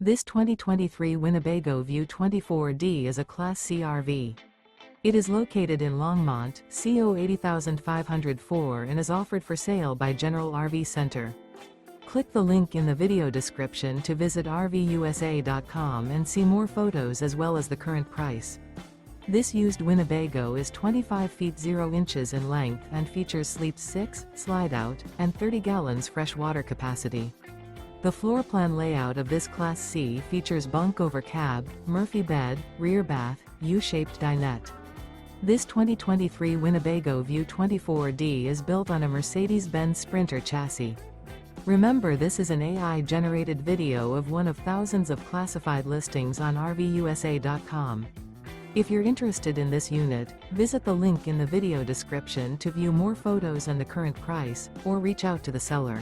This 2023 Winnebago View 24D is a Class C RV. It is located in Longmont, CO 80504 and is offered for sale by General RV Center. Click the link in the video description to visit RVUSA.com and see more photos as well as the current price. This used Winnebago is 25 feet 0 inches in length and features sleep 6, slide-out, and 30 gallons fresh water capacity. The floor plan layout of this Class C features bunk over cab, Murphy bed, rear bath, U-shaped dinette. This 2023 Winnebago View 24D is built on a Mercedes Benz Sprinter chassis. Remember, this is an AI-generated video of one of thousands of classified listings on RVUSA.com. If you're interested in this unit, visit the link in the video description to view more photos and the current price, or reach out to the seller.